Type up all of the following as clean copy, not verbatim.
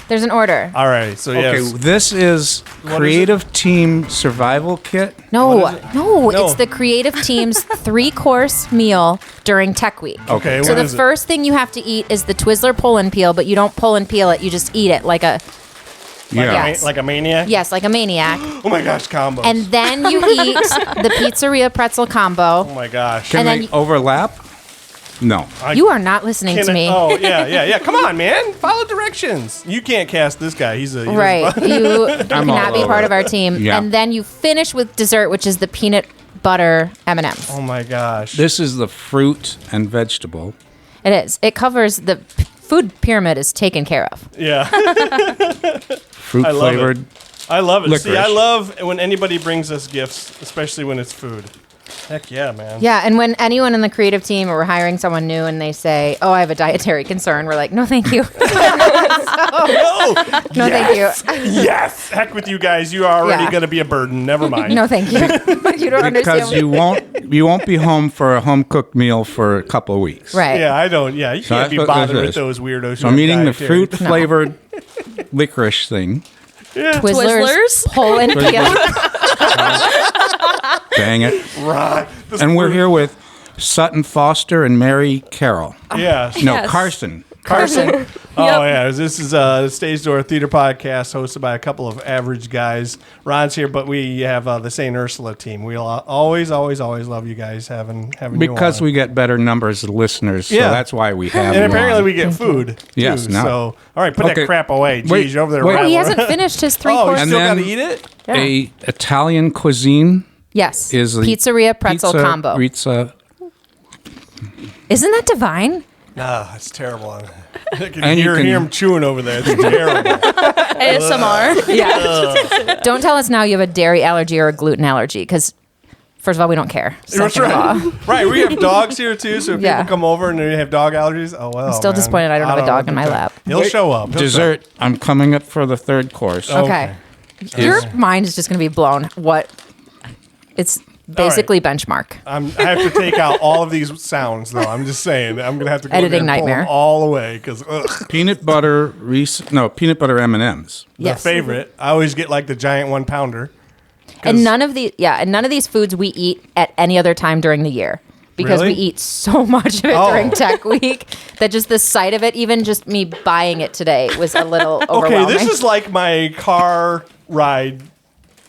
There's an order. All right. So Okay, yes. this is Creative Team Survival Kit. No, No. it's the creative team's 3-course meal during Tech Week. Okay. So what the is it? first thing you have to eat is the Twizzler pull and peel, but you don't pull and peel it. You just eat it like a Yeah. Yes. Like a maniac. yes, like a maniac. Oh my gosh, combos. And then you eat the pizzeria pretzel combo. oh my gosh. Can And then they you- overlap? No. You are not listening to me. Oh yeah. Come on, man. Follow directions. You can't cast this guy. He's a Right. You cannot be all part over of our team. Yeah. And then you finish with dessert, which is the peanut butter M&Ms. Oh my gosh. This is the fruit and vegetable. It is. It covers the food pyramid is taken care of. Yeah. Fruit I love it. flavored. I love it. See, I Licorice. love when anybody brings us gifts, especially when it's food. Heck yeah, man. Yeah, and when anyone in the creative team or we're hiring someone new and they say, "Oh, I have a dietary concern," we're like, "No, thank you." No. No, thank you. Yes. Heck with you guys. You are already Yeah. going to be a burden. Never mind. No, thank you. You don't Because understand. you won't be home for a home cooked meal for a couple of weeks. Right. Yeah, I don't. Yeah, you So can't that's be what bothered this with is. those weirdos. So I'm eating the fruit flavored licorice thing. Twizzlers, pull and peel. Dang it. Right. And we're here with Sutton Foster and Mary Carroll. Yeah. No, Yes. Carson. Carson. Oh yeah, this is a Stage Door Theater podcast hosted by a couple of average guys. Ron's here, but we have the St. Ursula team. We'll always love you guys having Because you on. we get better numbers of listeners, so Yeah. that's why we have And you apparently on. we get food. Yes, Too. no. So all right, put Okay. that crap away. Jeez, Wait, you're over there. wait. Oh, he rattling. hasn't finished his Oh, 3-course. you And still then- got to eat it. A Italian cuisine Yes. is the Pizzeria pretzel pizza, combo. Pizza. Isn't that divine? Nah, it's terrible. I can And you hear can- him chewing over there. It's terrible. ASMR. Yeah. Don't tell us now you have a dairy allergy or a gluten allergy because, first of all, we don't care. That's Second of all, right. Right, we have dogs here too, so if Yeah. people come over and they have dog allergies, oh well. I'm still disappointed I don't have a dog in my lap. He'll show up. He'll Dessert. I'm coming up for the third course. Oh. Okay. Your mind is just going to be blown. What? It's basically benchmark. I have to take out all of these sounds, though. I'm just saying. I'm gonna have to go Editing there and pull them nightmare. all away because Peanut butter peanut butter M&Ms. Yes. the favorite. I always get like the giant 1-pounder. And none of these foods we eat at any other time during the year. Because Really? we eat so much of it Oh. during Tech Week that just the sight of it, even just me buying it today, was a little Okay, overwhelming. this is like my car ride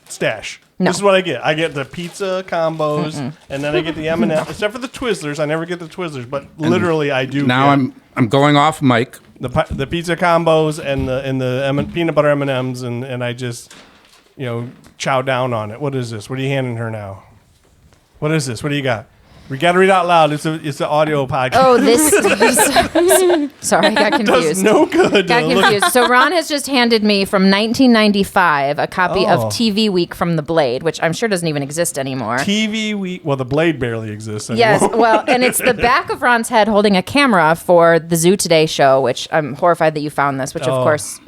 stash. No. This is what I get. I get the pizza combos, and then I get the M&M. Except for the Twizzlers, I never get the Twizzlers, but literally I do. Now get I'm going off mic. the pizza combos and the peanut butter M&Ms, and I just chow down on it. What is this? What are you handing her now? What is this? What do you got? We got to read out loud. It's an audio podcast. Oh, this. Sorry, I got Does confused. no good. Got confused. So Ron has just handed me from 1995 a copy Oh. of TV Week from The Blade, which I'm sure doesn't even exist anymore. TV week. Well, the Blade barely exists anymore. Yes, well, and it's the back of Ron's head holding a camera for the Zoo Today show, which I'm horrified that you found this, which Oh. of course,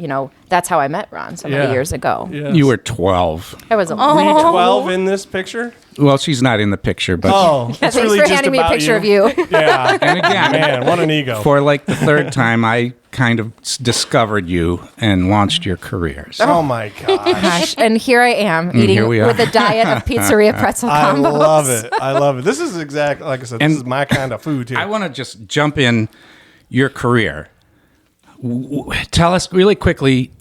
that's how I met Ron so many Yeah. years ago. Yes. You were 12. I was a Were you 12 in this picture? Well, she's not in the picture, but Oh, it's Thanks really for just handing me a about picture of you. Yeah. and again, Man, what an ego. for like the third time, I kind of discovered you and launched your career. So Oh my gosh. Gosh, and here I am eating here we are. with a diet of pizzeria pretzel I combos. love it. I love it. This is exactly, like I said, And this is my kind of food, too. I want to just jump in your career. Tell us really quickly.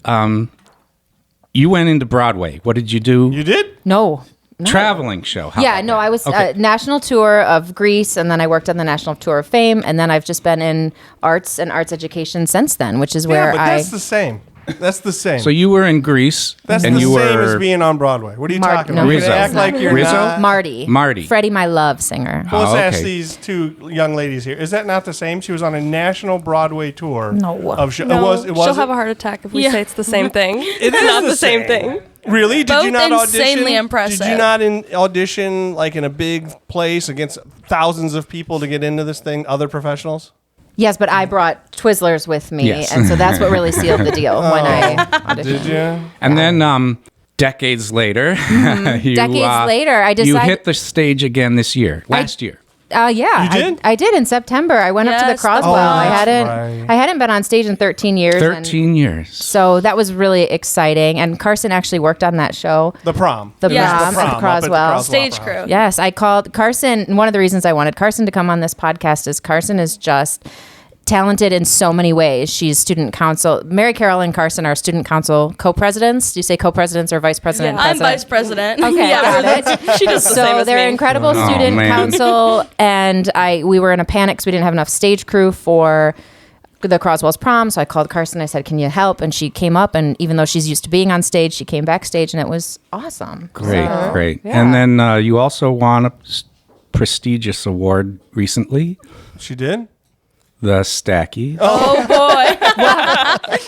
You went into Broadway. What did you do? You did? No. Traveling show. How Yeah, about no, that? I was Okay. national tour of Greece, and then I worked on the national tour of fame, and then I've just been in arts and arts education since then, which is Yeah, where but I. that's the same. That's the same. So you were in Greece, That's and the you same were as being on Broadway. What are you talking no, about? Rizzo. You act like you're Rizzo? not. Marty. Freddie, my love singer. Well, let's Oh, ask okay. these two young ladies here. Is that not the same? She was on a national Broadway tour. No. Of show. No, It was. she'll have a heart attack if we say it's the same thing. It is not the same thing. Really? Did Both you not audition? insanely impressive. Did you not audition like in a big place against thousands of people to get into this thing? Other professionals? Yes, but I brought Twizzlers with me, Yes. and so that's what really sealed the deal when I auditioned. Did you? And then decades later, you, Decades later, I you decided- hit the stage again this year, last year. Yeah, You did? I did in September. I went up to the Yes, Croswell. the I prom. hadn't I hadn't been on stage in 13 years. 13 years. So that was really exciting. And Carson actually worked on that show. The prom. The It was prom at the up at the Croswell. Stage Opera crew. House. Yes, I called Carson. And one of the reasons I wanted Carson to come on this podcast is Carson is just talented in so many ways. She's student council. Mary Carol and Carson are student council co-presidents. Do you say co-presidents or vice president? I'm president? vice president. Okay, yeah, got it. she does the same So as they're me. incredible Oh, student man. council, and we were in a panic because we didn't have enough stage crew for the Croswell's prom. So I called Carson. I said, "Can you help?" And she came up, and even though she's used to being on stage, she came backstage, and it was awesome. Great, So, great. yeah. And then you also won a prestigious award recently, She did? the Stacky. Oh boy.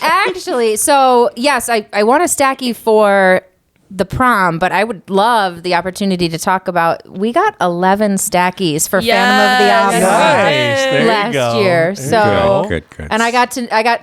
Actually, so yes, I want a Stacky for the prom, but I would love the opportunity to talk about. We got 11 Stackies for Phantom of the Yes. Opera. Nice. There you last go. year. There you So go. Good. And I got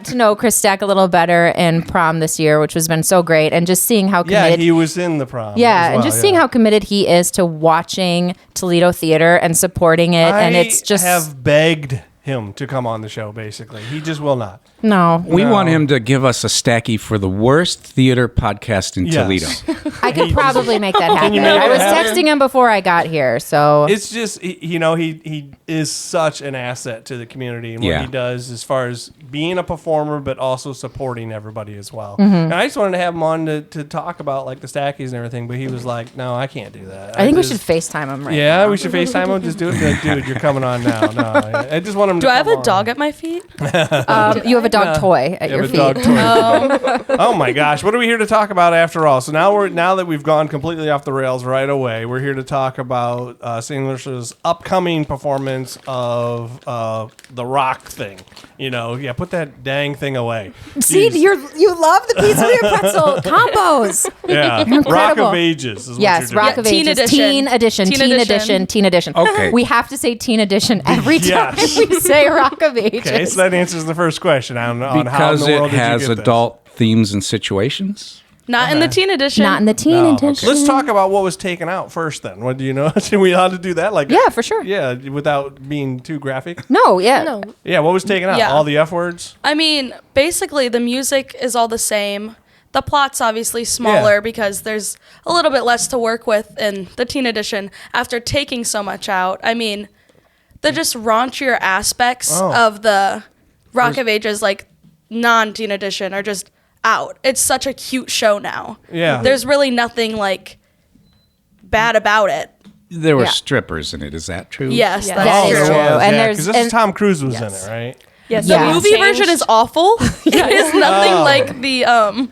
to know Chris Stack a little better in prom this year, which has been so great. And just seeing how Yeah, committed he was in the prom. yeah, as and well, just seeing how committed he is to watching Toledo theater and supporting it. And it's just have begged him to come on the show, basically. He just will not. no. We No. want him to give us a Stacky for the worst theater podcast in Yes. Toledo. I could probably make that happen. make I it was happen? texting him before I got here, so It's just, he is such an asset to the community and what Yeah. he does as far as being a performer, but also supporting everybody as well. Mm-hmm. And I just wanted to have him on to talk about like the Stackies and everything, but he was like, no, I can't do that. I think we just- should FaceTime him right Yeah, now. we should FaceTime him. Just do it. Be like, dude, you're coming on now. No, I just want him to Do I have come a on. dog at my feet? You have a dog toy at You your have a feet. dog toy. Oh my gosh, what are we here to talk about after all? So now that we've gone completely off the rails right away, we're here to talk about St. Ursula's upcoming performance of the rock thing. Put that dang thing away. See, Jeez. you love the pizza with your pretzel combos. yeah, Rock incredible. of Ages. Is Yes, what you're Rock doing. of Teen Ages, edition. Teen Edition, Teen Teen edition. Edition, Teen Edition. Okay. We have to say Teen Edition every time Yes. we say Rock of Ages. Okay, so that answers the first question on how in Because the world it did you has get this? adult themes and situations. Not in the teen edition. Not in the Teen Oh, Edition. Let's talk about what was taken out first. Then, what do you know? Are we allowed to do that? Like, Yeah, for sure. Yeah, without being too graphic. No, yeah. No. Yeah, what was taken out? Yeah. All the F words. I mean, basically, the music is all the same. The plot's obviously smaller Yeah. because there's a little bit less to work with in the teen edition after taking so much out. I mean, the just raunchier aspects Oh. of the Rock of Ages, like non-teen edition, are just out. It's such a cute show now. Yeah. There's really nothing like bad about it. There were Yeah. strippers in it. Is that true? Yes, Yeah. that's That is there true. was, And yeah, there's- 'cause this and- is Tom Cruise was Yes. in it, right? Yes, The Yeah. movie version is awful. It is nothing Oh. like the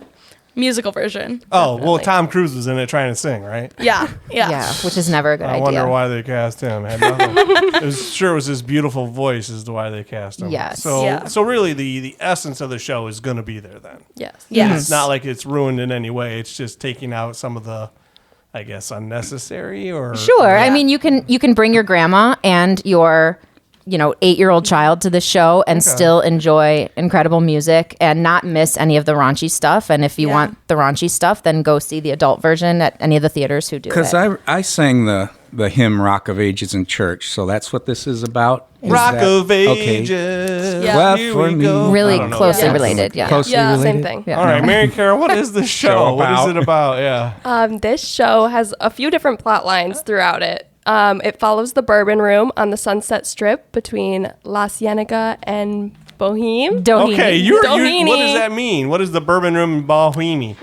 musical version. Oh, well, Tom Cruise was in it trying to sing, right? Yeah. Yeah, which is never a good I idea. wonder why they cast him. Had nothing. It was his beautiful voice is the why they cast him. Yes. So Yeah. so really the essence of the show is going to be there then. Yes. It's not like it's ruined in any way. It's just taking out some of the, I guess, unnecessary or Sure. I mean, you can bring your grandma and your 8-year-old child to the show and still enjoy incredible music and not miss any of the raunchy stuff. And if you Yeah. want the raunchy stuff, then go see the adult version at any of the theaters who do Because it. I sang the hymn "Rock of Ages" in church, so that's what this is about. Is Rock that- of okay. Ages. Yeah. Well, Here for we me, go. Really I don't know. closely Yes. related. Yeah. Closely Yeah, related. Same thing. Yeah. All right, Mary Carol, what is the show? What is about? it about? Yeah. This show has a few different plot lines throughout it. It follows the Bourbon Room on the Sunset Strip between La Cienega and Boheme. Doheny. Okay, what Doheny. does that mean? What is the Bourbon Room in Bohemy?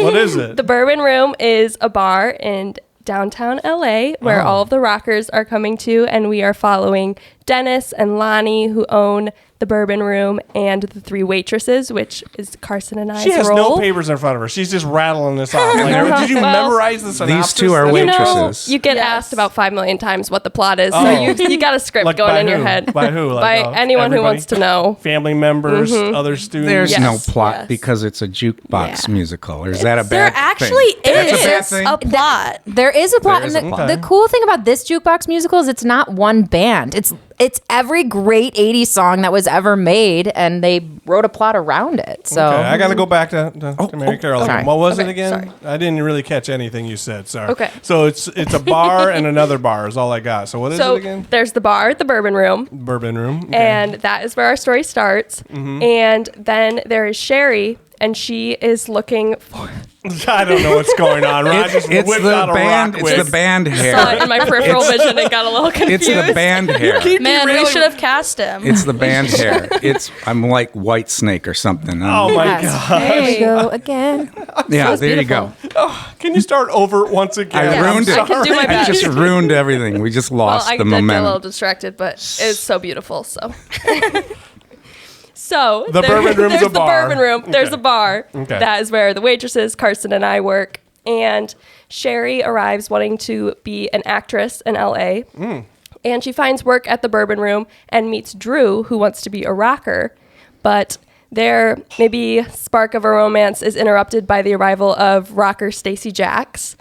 What is it? The Bourbon Room is a bar in downtown LA where Oh. all of the rockers are coming to, and we are following Dennis and Lonnie, who own the Bourbon Room, and the 3 waitresses, which is Carson and I's She has role. no papers in front of her. She's just rattling this off. Like, did you Well, memorize the synopsis? These two are You waitresses. know, you get Yes. asked about 5 million times what the plot is, Oh. so you got a script Like going by in your who? head. By who? Like, By anyone who everybody? wants to know. Family members, other students. There's Yes. no plot Yes. because it's a jukebox musical. Or is that a bad There thing? actually That's is a bad thing? a plot. There is a plot. There is And a the, plot. the cool thing about this jukebox musical is it's not one band. It's it's every great 80s song that was ever made, and they wrote a plot around it. So Okay, I got to go back to Mary Carol. sorry. What was it Okay, again? sorry. I didn't really catch anything you said. Sorry. Okay. So it's a bar and another bar is all I got. So what is So it again? there's the bar at the Bourbon Room, Bourbon Room. Okay. and that is where our story starts. And then there is Sherry, and she is looking for. I don't know what's going on. Ron just It's whipped the out a band. rock It's whip. the band Saw it hair. in my peripheral vision and got a little confused. It's the band hair. Man, we should have cast him. It's the band hair. I'm like White Snake or something. Oh my Yes. God! There we go again. yeah, there you go. Can you start over once again? I ruined it. I can do my I best. just ruined everything. We just Well, lost I the did get a little momentum. distracted, but it's so beautiful. So, so The Bourbon Room's there's a bar. the Bourbon Room. There's Okay. a bar. Okay. That is where the waitresses, Carson and I, work. And Sherry arrives wanting to be an actress in LA. And she finds work at the Bourbon Room and meets Drew, who wants to be a rocker. But their maybe spark of a romance is interrupted by the arrival of rocker Stacy Jacks,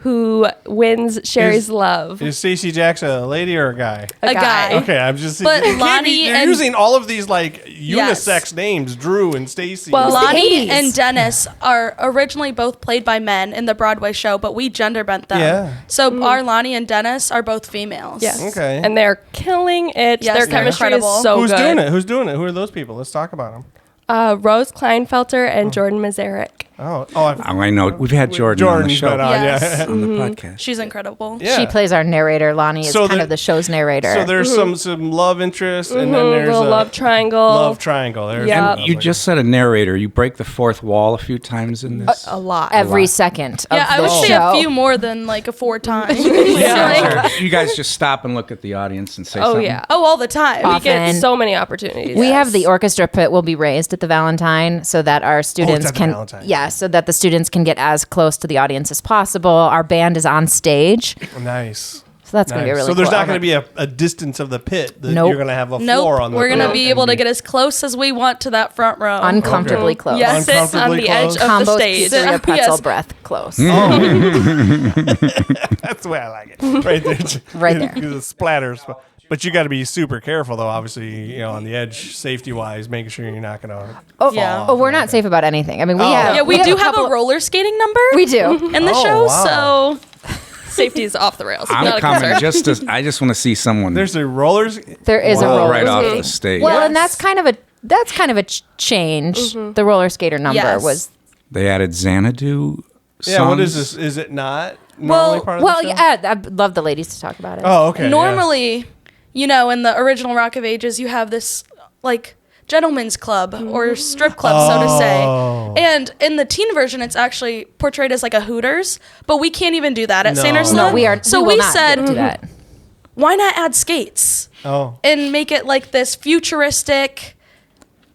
who wins Sherry's love. Is Stacey Jackson a lady or a guy? A guy. Okay, I'm just. But you can't Lonnie you're and- using all of these like Yes. unisex names, Drew and Stacy. Well, Lonnie 80s. and Dennis are originally both played by men in the Broadway show, but we gender bent them. Yeah. So our Lonnie and Dennis are both females. Yes. Okay. And they're killing it. Yes, Their they're chemistry incredible. is so Who's good. doing it? Who's doing it? Who are those people? Let's talk about them. Rose Kleinfelter and Jordan Mazarek. Oh, I know. We've had Jordan on the Jordan's show. been on, Yes. yeah. On the podcast. She's incredible. Yeah. She plays our narrator. Lonnie is So kind the- of the show's narrator. So there's some love interest, and then there's Little a love triangle. love triangle. There's Yeah. You just said a narrator. You break the fourth wall a few times in this. a lot. every second of Yeah, I the would say show. a few more than like a 4 times. Yeah. Sure. You guys just stop and look at the audience and say Oh something. yeah. Oh, all the time. We get Often. so many opportunities. We have the orchestra pit will be raised at the Valentine so that our students at the can Valentine. so that the students can get as close to the audience as possible. Our band is on stage. nice. So that's going to be a really So there's cool not going to element. be a distance of the pit. Nope. You're going to have a Nope. floor on the We're pit gonna be able to and get as close as we want to that front row. uncomfortably Okay. close. Yes. sit on uncomfortably the edge close. of the Combos stage. pizzeria pretzel Yes. breath close. That's the way I like it. Right there. Right there. The splatters. But you got to be super careful, though. Obviously, on the edge, safety-wise, making sure you're not going to. Oh, Yeah. oh, we're not safe about anything. I mean, we have Yeah, we do have couple- a roller skating number We do. in the Oh, show, wow. so Safety is off the rails. I'm Not a coming concern. I just want to see someone There's the rollers. There is a roll roller right off skating. the stage. Well, and that's kind of a change. The roller skater number Yes. was They added Xanadu songs. Yeah, what is this? Is it not normally part of the show? yeah. I'd love the ladies to talk about it. Oh, okay. yeah. normally, in the original Rock of Ages, you have this like gentleman's club or strip club, so to Oh. say. And in the teen version, it's actually portrayed as like a Hooters, but we can't even do that at St. No. Ursula. No, we are. So we, we will not said, do that. why not add skates Oh. and make it like this futuristic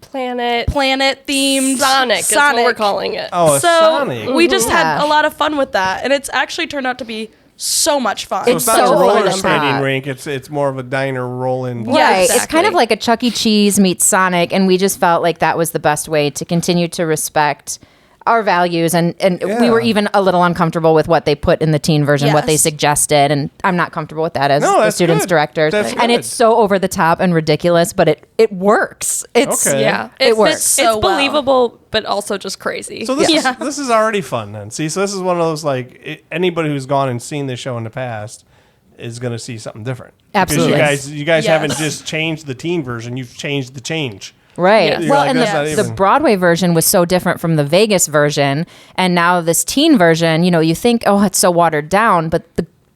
Planet planet themed Sonic is what we're calling it. Oh, a So Sonic. we just had Yeah. a lot of fun with that, and it's actually turned out to be so much fun. So it's not so a roller fun. skating rink. It's more of a diner rolling. Yeah, Right. It's kind of exactly. like a Chuck E. Cheese meets Sonic, and we just felt like that was the best way to continue to respect our values. And we were Yeah. even a little uncomfortable with what they put in the teen version, what they Yes. suggested. And I'm not comfortable with that as No, the that's students good. director. That's And good. it's so over the top and ridiculous, but it works. It's Okay. Yeah. It works. fits so It's well. believable, but also just crazy. So this Yeah. this is already fun then. See, so this is one of those anybody who's gone and seen this show in the past is going to see something different. Absolutely. Because you guys Yes. haven't just changed the teen version; you've changed the change. Right. Yes. You're Well, like, and that's not the even- Broadway version was so different from the Vegas version. And now this teen version, you think, oh, it's so watered down, but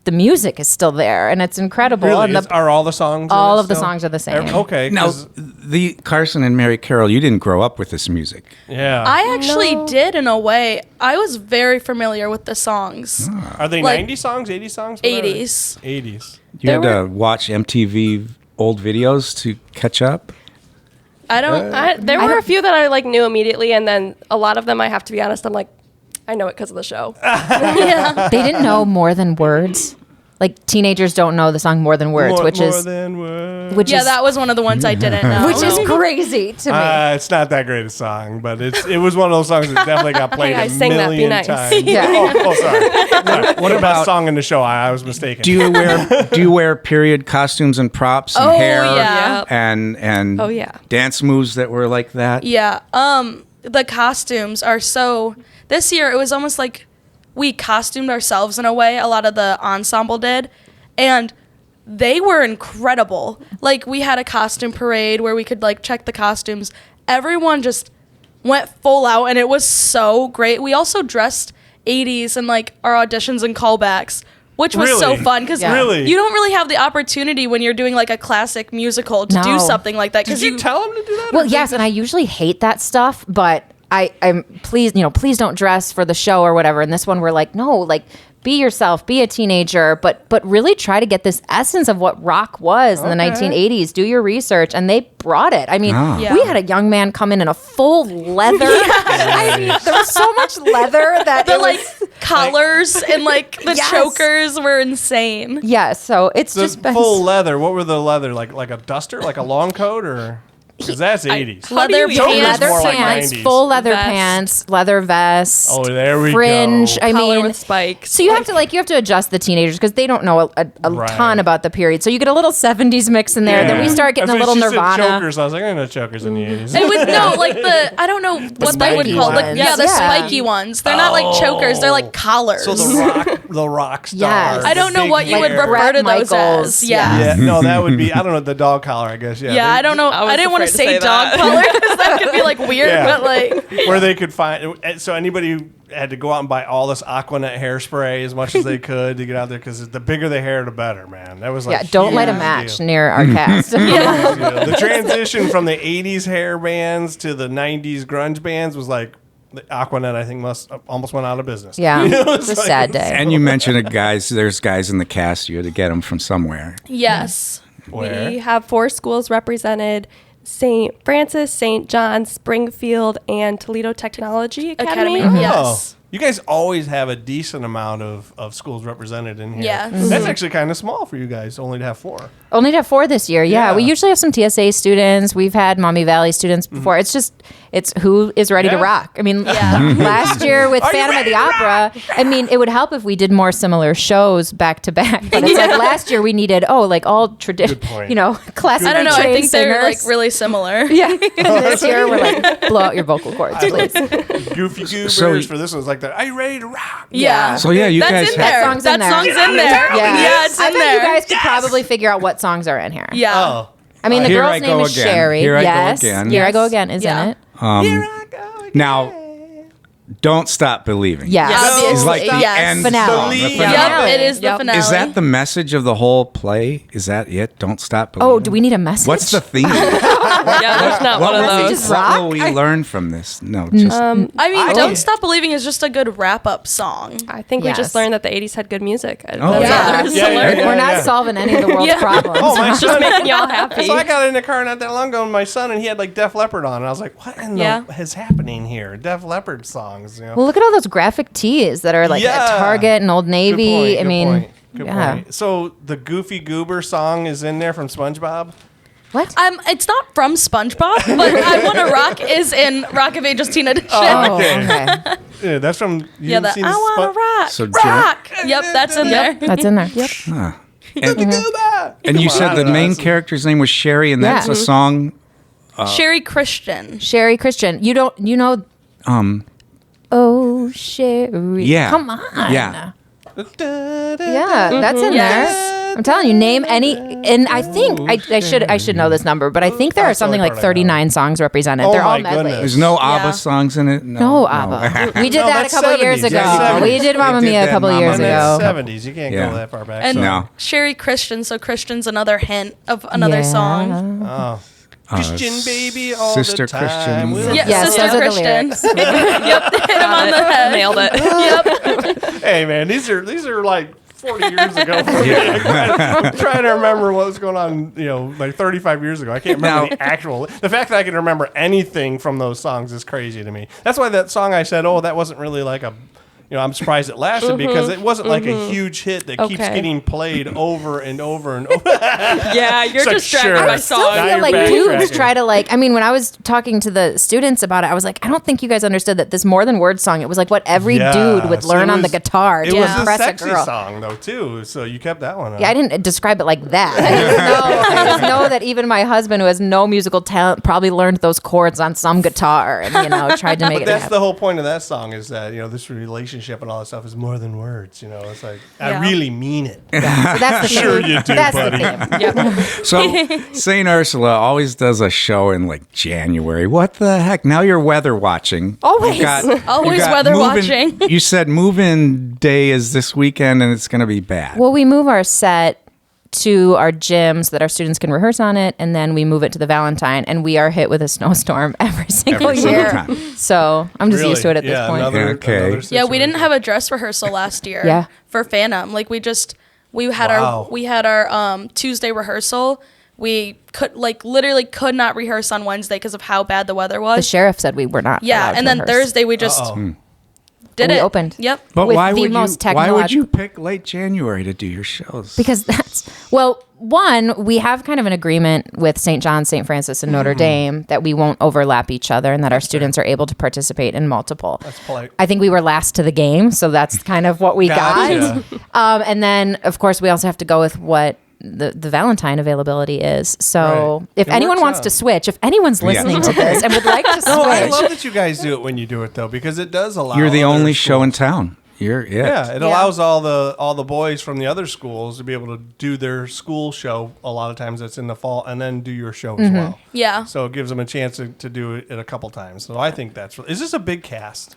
the music is still there and it's incredible. Really, And are all the songs? in all it of the still? songs are the same. Okay. Now, 'cause- the Carson and Mary Carroll, you didn't grow up with this music. yeah. I actually did in a way. I was very familiar with the songs. Are they like- 90 songs, 80 songs? What are they? 80s. 80s. You There had to watch MTV old videos to catch up. I don't. There were a few that I knew immediately, and then a lot of them, I have to be honest, I'm like, I know it because of the show. They didn't know more than words. like teenagers don't know the song More Than Words, which more is than words. which Yeah, is that was one of the ones I didn't know. which is crazy to me. It's not that great a song, but it was one of those songs that definitely got played Hey, I a sang that, be million nice. times. Yeah. Sorry. What about song in the show? I was mistaken. Do you wear period costumes and props and Oh, hair yeah. and Oh, yeah. dance moves that were like that? Yeah. The costumes are so. This year it was almost like we costumed ourselves in a way. A lot of the ensemble did, and they were incredible. Like we had a costume parade where we could like check the costumes. Everyone just went full out, and it was so great. We also dressed 80s in like our auditions and callbacks, which was so Really? fun because Yeah. Really? you don't really have the opportunity when you're doing like a classic musical to No. do something like that. Did you tell him to do that? Well, yes, and I usually hate that stuff, but I'm please don't dress for the show or whatever. And this one, we're like, no, like be yourself, be a teenager, but really try to get this essence of what rock was in the 1980s. Do your research, and they brought it. I mean, Ah. Yeah. we had a young man come in a full leather. I mean, there was so much leather that The it like was, collars and like the Yes. chokers were insane. yeah. So it's The just been full leather. What were the leather like a duster, like a long coat, or because that's 80s. Leather do you- pants. leather more like pants, 90s. full leather Vest. pants, leather vest. Oh, there we fringe. go. I Collar mean, with spikes. so you have to adjust the teenagers because they don't know a Right. ton about the period. So you get a little 70s mix in there. Then we start getting a That's little what she said, Nirvana. chokers. I was like, I know chokers in the 80s. It was no like I don't know what they would spiky call ones. yeah, the Yeah. spiky ones. They're not like chokers, they're like collars. So the rock star. Yes. I don't the know big what you would hair. refer to Brett those Michaels, as. Yeah. Yeah, no, that would be, I don't know, the dog collar, I guess. Yeah, Yeah, I don't know. I was I didn't want to afraid to say say dog that. collar because that could be like weird, Yeah. but like Where they could find, so anybody who had to go out and buy all this Aquanet hairspray as much as they could to get out there, because the bigger the hair, the better, man. That was like Yeah, don't light a huge match deal. near our cast. Yeah, the transition from the 80s hair bands to the 90s grunge bands was like, the Aquanet, I think, almost went out of business. Yeah, You know, it's a like- sad day. And you mentioned there's guys in the cast. You had to get them from somewhere. yes. Where? We have 4 schools represented: St. Francis, St. John, Springfield, and Toledo Technology Academy. Academy. Yes. You guys always have a decent amount of schools represented in here. Yes. That's actually kind of small for you guys, only to have 4. Only to have 4 this year. Yeah, Yeah. we usually have some TSA students. We've had Mommy Valley students before. It's who is ready to Yeah. rock. I mean, Yeah. last year with Are you Phantom of ready the to Opera, I mean, it would help if we did more similar shows back to back. But it's like last year we needed like all tradition, Good point. classically I don't know. I trained think they're like singers. really similar. Yeah, and this year we're like blow out your vocal cords, please. Goofy Goobers So- for this one's like that. Are you ready to rock? Yeah. So yeah, you That's guys in have there. song's That in there. song's in there. Yeah, Yeah, it's I in bet there. you guys could probably figure out what songs are in here. Yeah. Oh. I mean, the Here girl's I name Go is Again. Sherry. Here I Go yes. Again. Here I Go Yes. Again is Yeah. in it. Here I go again. Now, Don't Stop Believing. Yes. Obviously. Is like the Yes. end Finale. song, the Yep. finale. Yep, it is the Yep. finale. Is that the message of the whole play? Is that it? Don't stop believing. Oh, do we need a message? What's the theme? Yeah, there's not one of will- those. What will we learn from this? No, just I mean, I- Don't Stop Believing is just a good wrap-up song. I think we Yes. just learned that the 80s had good music. That's yeah. all there is Yeah, to yeah, learn. yeah. We're not solving any of the world's Yeah. problems. Oh, my Just son. making y'all happy. So I got in the car not that long ago with my son, and he had like Def Leppard on, and I was like, "What in Yeah. the is happening here? Def Leppard songs, you know?" Well, look at all those graphic tees that are like Yeah. at Target and Old Good Navy. point, I good mean, point, good yeah. point. So the Goofy Goober song is in there from SpongeBob. What? It's not from SpongeBob, but I Wanna Rock is in Rock of Ages Teen Edition. Oh, okay. okay. Yeah, that's from. You Yeah, haven't the seen I the Wanna Rock. So rock. Yep, that's in there. That's in there. Yep. and, and you said the main character's name was Sherry, and that's Yeah. a song. Sherry Christian. Sherry Christian. You know. Oh, Sherry. Yeah. Come on. Yeah. Yeah, that's in Yes. there. I'm telling you, name any, and I think I should know this number, but I think there are That's the only something like part I know. 39 songs represented. Oh They're all my goodness. medleys. There's no Yeah. ABBA songs in it. No, ABBA. We did No, that a that's couple 70s. years ago. Yeah, 70s. We did Mamma We did Mia a that couple Mamma years Mia. ago. 70s. You can't Yeah. go that far back. And No. Sherry Christian, so Christian's another hint of another Yeah. song. Oh. Christian baby all Sister the time. Christian. We'll- Yeah, Yes, Sister those are the Christian. lyrics. Yep, hit him on the head. Nailed it. Yep. Hey man, these are like 40 years ago. I'm trying to remember what was going on, like 35 years ago. I can't remember Now- the actual. The fact that I can remember anything from those songs is crazy to me. That's why that song I said, oh, that wasn't really like a I'm surprised it lasted because it wasn't like a huge hit that keeps Okay. getting played over and over and over. Yeah, you're It's like, distracted sure. by I Still songs. Now feel you're like dudes backtracking. try to like. I mean, when I was talking to the students about it, I was like, I don't think you guys understood that this more than words song. It was like what every dude would Yes, learn it on the was- guitar It to was a impress a sexy girl. song though too, so you kept that one. Yeah, I didn't describe it like that. I just know that even my husband, who has no musical talent, probably learned those chords on some guitar and tried to make it That's happen. the whole point of that song is that this relationship and all that stuff is more than words. It's like I Yeah. really mean it. So that's the Sure theme. you do, That's buddy. the theme. So St. Ursula always does a show in like January. What the heck? Now you're weather watching. Always. Always got weather move-in- watching. You said move-in day is this weekend and it's going to be bad. Well, we move our set to our gym so that our students can rehearse on it, and then we move it to the Valentine, and we are hit with a snowstorm every single Every single year. time. So I'm just Really? used to it at this Yeah, point. Okay. another Yeah, we didn't situation. have a dress rehearsal last year. Yeah. For Phantom, like we had Wow. our Tuesday rehearsal. We literally could not rehearse on Wednesday because of how bad the weather The was. sheriff said we were not. Yeah, allowed and to then rehearse. Thursday we just did We it. opened. Yep. But with why the would most why would you technological- pick late January to do your shows? Because one, we have kind of an agreement with St. John, St. Francis, and Notre Dame that we won't overlap each other and that our students are able to participate in multiple. That's polite. I think we were last to the game, so that's kind of what we Gotcha. got. And then, of course, we also have to go with what the Valentine availability is. So Right. if It anyone works wants out. to switch, if anyone's listening to this and would like to switch, No, I love that you guys do it when you do it though, because it does allow. You're the other only show in schools- town. You're it. Yeah, it allows all the boys from the other schools to be able to do their school show. A lot of times that's in the fall, and then do your show as well. Yeah. So it gives them a chance to do it a couple times. So I think that's. Is this a big cast?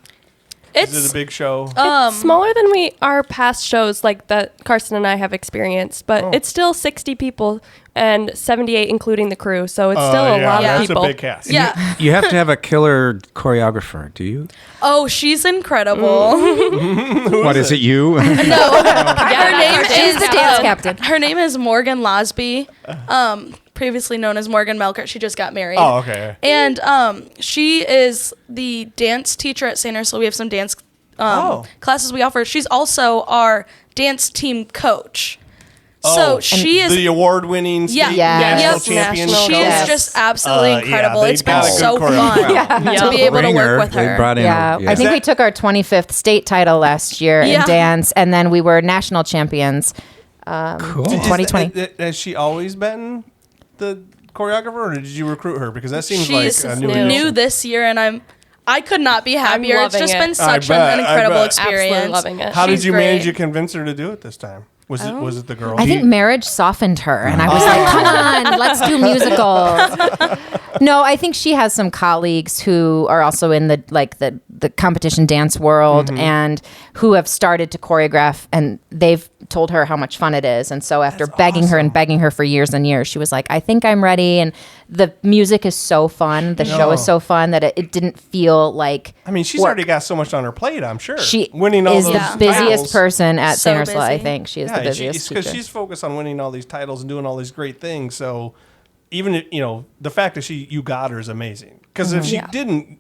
It's Is it a big show? Smaller than our past shows like that Carson and I have experienced, but it's still 60 people and 78 including the crew. So it's still a lot Yeah. of That's people. a big cast. yeah. You have to have a killer choreographer, do you? Oh, she's incredible. What is it, you? Her name she's is the dance captain. Her name is Morgan Losby, previously known as Morgan Melkert. She just got married. Oh, okay. And she is the dance teacher at St. Ursula. We have some dance classes we offer. She's also our dance team coach. So she is the award-winning state Yeah. national Yes. champion. National she Yes. is just absolutely Yeah, incredible. they It's been got a good so choreographer. fun Yeah. to be able to Bring her. work with They her. brought in Yeah, a- I think that- we took our 25th state title last year Yeah. in dance, and then we were national champions. Cool. in 2020. Has she always been the choreographer, or did you recruit her? Because that seems She's like a new new. addition. new this year, and I could not be happier. It's loving just it. been such bet, an I incredible bet. experience. Absolutely loving it. How did She's you manage to great. convince her to do it this time? Was it the girl? I think marriage softened her, and I was like, "Come on, let's do musicals." No, I think she has some colleagues who are also in the competition dance world and who have started to choreograph, and they've told her how much fun it is. And so after begging her for years and years, she was like, "I think I'm ready." And the music is so fun, the show is so fun that it didn't feel like. I mean, she's work. already got so much on her plate. I'm sure She winning all is those the busiest titles. person at So St. Ursula. I busy. think she is the busiest because teacher. she's focused on winning all these titles and doing all these great things. So even if, the fact that you got her is amazing. Because if she didn't,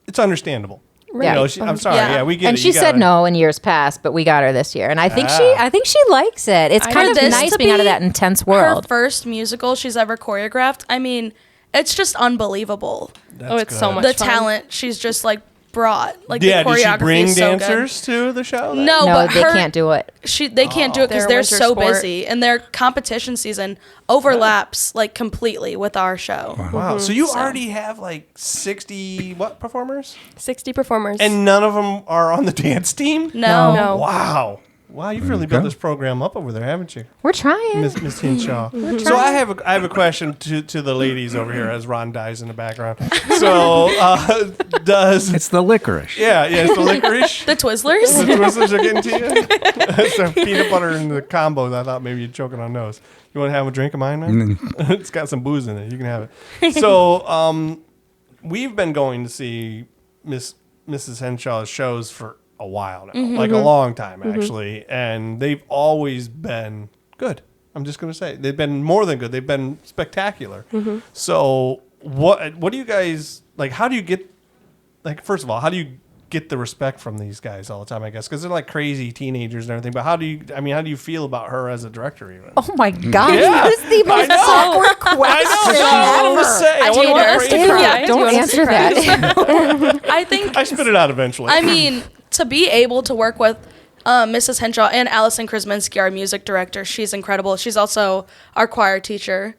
it's understandable. Right. I'm sorry. Yeah. Yeah, we get And it. she You said gotta- no in years past, but we got her this year, and I think Ah. she likes it. It's kind For of this nice to being out of be that intense Her world. first musical she's ever choreographed. I mean, it's just unbelievable. That's so good. much The fun. talent she's just brought. Like Yeah, the did she choreography bring is so good. dancers to the show? then? No, No, but they her, can't do it. They can't do it because They're they're winter so sport. busy, and their competition season overlaps like completely with our show. Wow. So you already have like 60 performers? 60 performers. And none of them are on the dance team? No. No. Wow. Wow, you've really built this program up over there, haven't you? We're trying. Miss Hinshaw. So I have a question to the ladies over here as Ron dies in the background. So It's the licorice. it's the licorice. The Twizzlers? The Twizzlers are getting to you. It's the peanut butter and the combos. I thought maybe you'd choking on those. You want to have a drink of mine, man? It's got some booze in it. You can have it. So we've been going to see Mrs. Henshaw's shows for a while now, like a long time actually, and they've always been good. I'm just going to say they've been more than good. They've been spectacular. So what do you guys like? How do you get first of all, how do you get the respect from these guys all the time, I guess, because they're like crazy teenagers and everything. But how do you feel about her as a director even? Oh my God. Yeah. That is the most awkward question. I know. Say. I want hate her. to Stay quiet. Don't answer that. I think I spit it out eventually. I mean, to be able to work with Mrs. Henshaw and Allison Krasinski, our music director, she's incredible. She's also our choir teacher.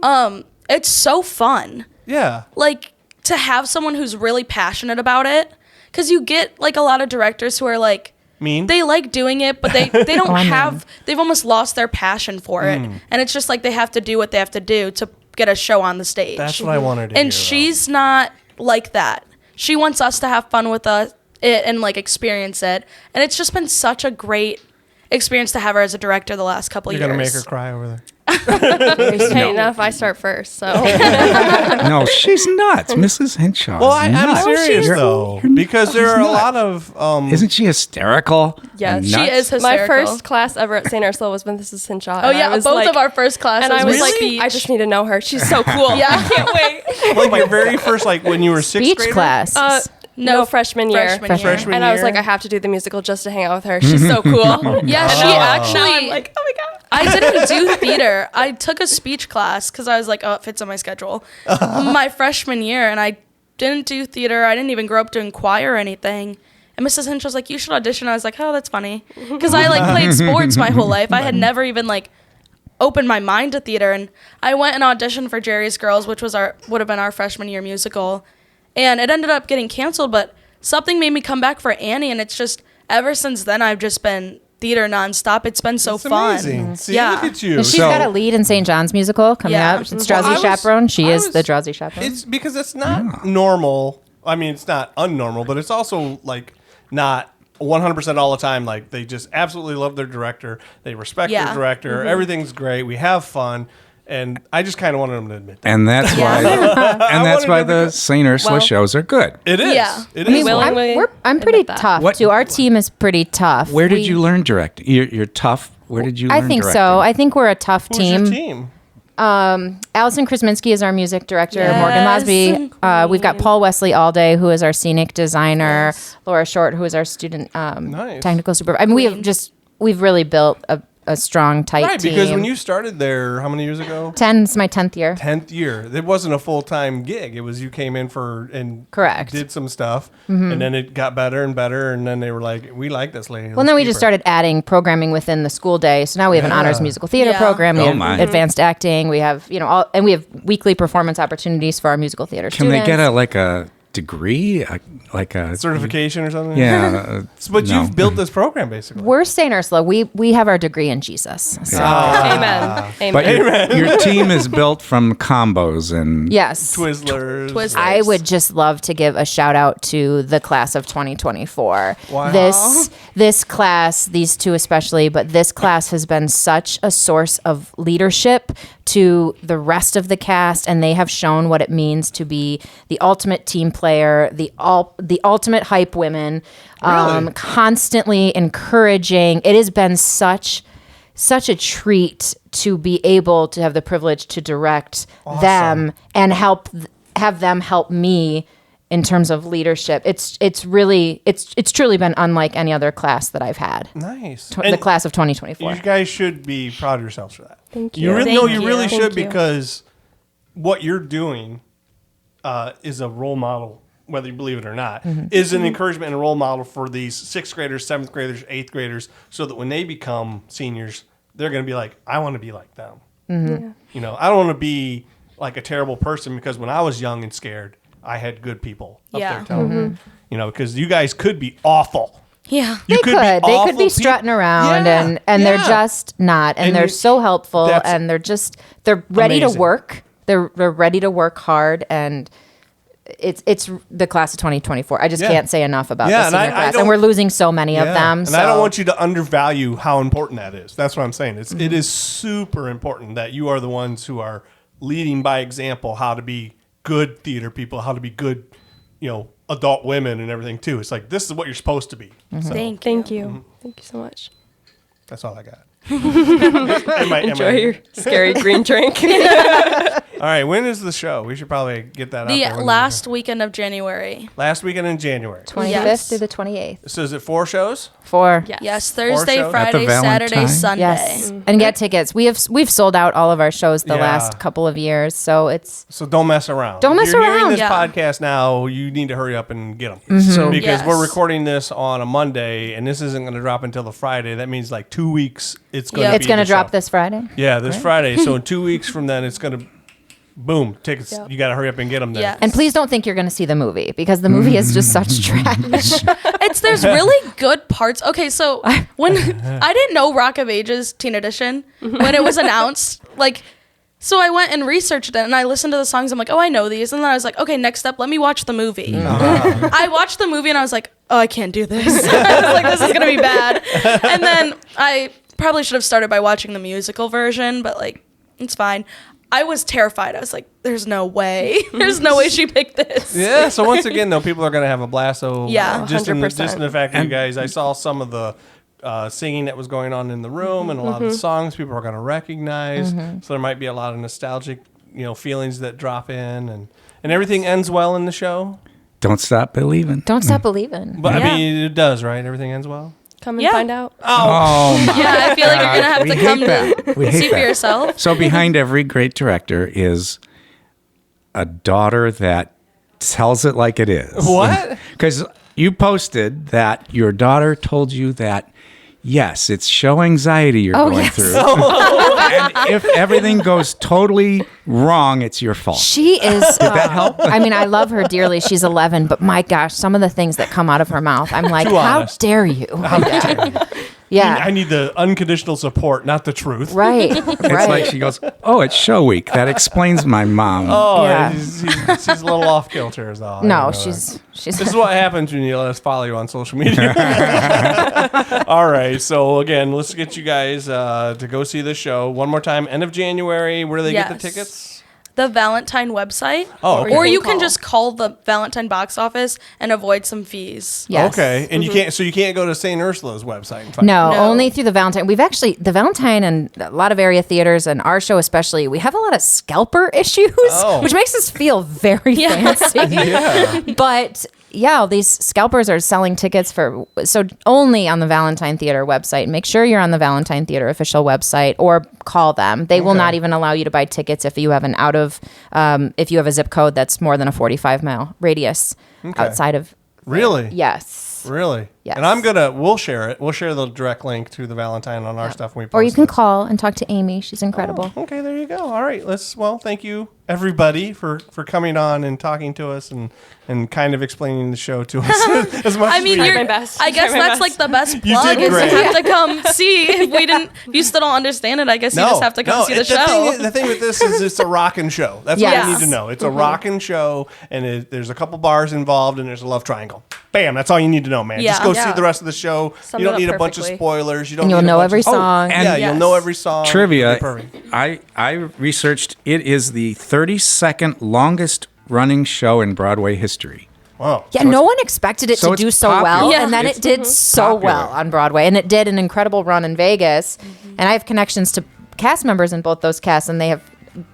It's so fun. yeah. Like, to have someone who's really passionate about it, because you get like a lot of directors who are like Mean. they like doing it, but they don't I have, they've almost lost their passion for it, and it's just like they have to do what they have to do to get a show on the stage. That's what I wanted to And hear she's not like that. She wants us to have fun with it and like experience it, and it's just been such a great experience to have her as a director the last couple You're years. gonna make her cry over there. Hey, not if I start first. So No, she's nuts, Mrs. Henshaw. Well, is I'm nuts. serious You're- though, you're because there are a nuts. lot of Isn't she hysterical? Yes, and she nuts? is my hysterical. first class ever at St. Ursula was with Mrs. Henshaw. Oh and yeah, I was both like, of our first classes. and I was were like, speech. I just need to know her. She's so cool. Yeah. I can't wait. like your very first, like when you were sixth Speech grader? class. No, freshman year. Freshman And I was year? like, I have to do the musical just to hang out with her. She's so cool. Yeah, she Now actually. I'm like, oh my god. I didn't do theater. I took a speech class because I was like, oh, it fits on my schedule. My freshman year, and I didn't do theater. I didn't even grow up doing choir or anything. And Mrs. Hinch was like, you should audition. I was like, oh, that's funny. Because I like played sports my whole life. I had never even like opened my mind to theater. And I went and auditioned for Jerry's Girls, which would have been our freshman year musical. And it ended up getting canceled, but something made me come back for Annie. And it's just, ever since then, I've just been theater nonstop. It's been so It's fun. amazing. See, Yeah. look at you. And she's got a lead in St. John's musical coming Yeah. up. It's Well, Drowsy I was- Chaperone. She I is was- the Drowsy Chaperone. It's because it's not normal. I mean, it's not unnormal, but it's also like not 100% all the time. Like they just absolutely love their director. They respect Yeah. their director. Everything's great. We have fun. And I just kind of wanted them to admit that. And that's why, wanted why to the be- St. Ursula Well- shows are good. It is. Yeah. It I mean, is. willingly I'm pretty admit that. tough What- too. Our team is pretty tough. Where did We- you learn directing? You're tough. Where did you learn I think directing? so. I think we're a tough Who's team. your team? Allison Krasinski is our music director. Yes, Morgan Lasby. We've got queen. Paul Wesley Allday, who is our scenic designer. Laura Short, who is our student Nice. technical supervisor. I mean, we've really built a strong, tight Right, team. because when you started there, how many years ago? 10 is my 10th year. 10th year. It wasn't a full-time gig. It was you came in for and Correct. did some stuff, and then it got better and better, and then they were like, we like this lady. Well, then we just started adding programming within the school day. So now we have an honors musical theater Yeah. program. We Oh, have my. advanced acting. We have, and we have weekly performance opportunities for our musical theater Can students. they get a degree? Like a certification or something. Yeah. But no. you've built this program basically. We're St. Ursula. We have our degree in Jesus. So. Amen. Amen. But your team is built from combos and Yes. Twizzlers. Twizzlers. I would just love to give a shout out to the class of 2024. Wow. This class, these two especially, but this class has been such a source of leadership to the rest of the cast, and they have shown what it means to be the ultimate team player, the ultimate hype women, Really? constantly encouraging. It has been such a treat to be able to have the privilege to direct them and have them help me in terms of leadership. It's truly been unlike any other class that I've had. Nice. The class of 2024. You guys should be proud of yourselves for that. Thank You you. really, Thank no, you you. really Thank should you. because what you're doing is a role model, whether you believe it or not, is an encouragement and a role model for these 6th graders, 7th graders, 8th graders, so that when they become seniors, they're going to be like, I want to be like them. You know, I don't want to be like a terrible person because when I was young and scared, I had good people up Yeah. there telling me, you know, because you guys could be awful. Yeah. You They could. They could awful be strutting people. around Yeah, and they're yeah. just not. And, And they're you- so helpful that's and they're ready amazing. to work. They're ready to work hard, and it's the class of 2024. I just Yeah. can't say enough about Yeah, the and senior I class. don't- And we're losing so many of them. And so. I don't want you to undervalue how important that is. That's what I'm saying. It is super important that you are the ones who are leading by example how to be good theater people, how to be good, adult women and everything too. It's like this is what you're supposed to be. So Thank you. Thank you. Thank you so much. that's all I got. Enjoy your scary green drink. All right, when is the show? We should probably get that out The there. When is last weekend of January. Last weekend in January. 25th Yes. through the 28th. So is it 4 shows? 4. Yes, Thursday, shows? At the Friday, Saturday, Valentine? Sunday. Yes, and get tickets. We've sold out all of our shows the Yeah. last couple of years, so it's So don't mess around. Don't mess if you're hearing around. this Yeah. podcast now, you need to hurry up and get them. Mm-hmm. So Because Yes. we're recording this on a Monday, and this isn't going to drop until the Friday. That means like 2 weeks. It's going Yep. to it's going to the drop show. this Friday. Yeah, this Friday. So in 2 weeks from then, it's going to boom tickets. Yep. You got to hurry up and get them there. Yes. And please don't think you're going to see the movie because the movie is just such trash. There's really good parts. Okay, so when I didn't know Rock of Ages Teen Edition when it was announced, so I went and researched it and I listened to the songs. I'm like, oh, I know these. And then I was like, okay, next step, let me watch the movie. I watched the movie and I was like, oh, I can't do this. I was like, this is gonna be bad. And then I probably should have started by watching the musical version, but it's fine. I was terrified. I was like, there's no way. There's no way she picked this. Yeah. So once again, though, people are going to have a blast. So Yeah. just in 100%. the fact that you guys, I saw some of the singing that was going on in the room, and a lot of the songs people are going to recognize. So there might be a lot of nostalgic, feelings that drop in, and everything ends well in the show. don't stop believing. Don't stop believing. But Yeah. I mean, it does, right? Everything ends well. Come and Yeah. find out. Oh my Yeah, I feel like you're gonna have we to hate come that. to We hate see for that. yourself. So behind every great director is a daughter that tells it like it is. What? Because you posted that your daughter told you that, yes, it's show anxiety you're going yes. through. And if everything goes totally wrong, it's your fault. She is. Did that help? I mean, I love her dearly. She's 11, but my gosh, some of the things that come out of her mouth, I'm like, Too how honest. dare you? I Yeah. need the unconditional support, not the truth. Right. It's Right. like she goes, oh, it's show week. That explains my mom. Oh, Yeah. she's a little off kilter, is all. I No, know she's. This is what happens when you let us follow you on social media. All right. So, again, let's get you guys to go see the show. One more time, end of January. Where do they get the Yes. tickets? The Valentine website. Oh, okay. Or you can Call. just call the Valentine box office and avoid some fees. Yes. Okay. And you can't go to St. Ursula's website and find No, No. only through the Valentine. We've actually, the Valentine and a lot of area theaters and our show especially, we have a lot of scalper issues, Oh. which makes us feel very fancy. Yeah. But yeah, these scalpers are selling tickets so only on the Valentine Theater website. Make sure you're on the Valentine Theater official website or call them. They will Okay. not even allow you to buy tickets if you have if you have a zip code that's more than a 45-mile radius outside of. Really? Yes. Really? Yes. And we'll share it. We'll share the direct link to the Valentine on our stuff when we post Or you can this. call and talk to Amy. She's incredible. Okay, there you go. All right, thank you everybody for coming on and talking to us and kind of explaining the show to us as much I as mean, we you're, my best. I guess Try my that's best. like the best You plug did is great. to have to come see. If you still don't understand it, I guess you just have to come see the show. The thing with this is it's a rockin' show. That's what Yes. you need to know. It's a rockin' show, and there's a couple bars involved, and there's a love triangle. Bam! That's all you need to know, man. Just Yeah. go Yeah. see the rest of the show. Summed You it don't up need a bunch of perfectly. spoilers. You don't. And you'll need a know bunch every of- song. and- Yeah, Yes. you'll know every song. Trivia. It'll be perfect. I researched it is the 32nd longest running show in Broadway history. Wow. Yeah, no one expected it so to it's do so popular. well, Yeah. and then It's it did so popular. well on Broadway, and it did an incredible run in Vegas. And I have connections to cast members in both those casts, and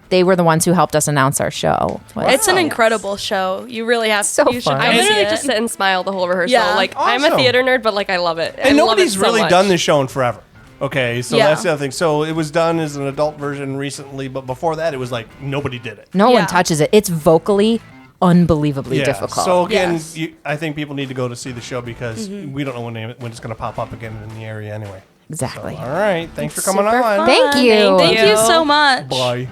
they were the ones who helped us announce our show. It's an incredible show. You really have So you fun. should I come see literally it. just sit and smile the whole rehearsal. Yeah. Like I'm Awesome. a theater nerd, but like I love it. And I love nobody's it so really much. done this show in forever. Okay, so Yeah. that's the other thing. So it was done as an adult version recently, but before that, it was like nobody did it. No Yeah. one touches it. It's vocally unbelievably Yeah. difficult. So again, Yes. I think people need to go to see the show because we don't know when it's going to pop up again in the area anyway. exactly. All right, thanks for coming Super on. fun. Thank you. Thank you so much. Bye.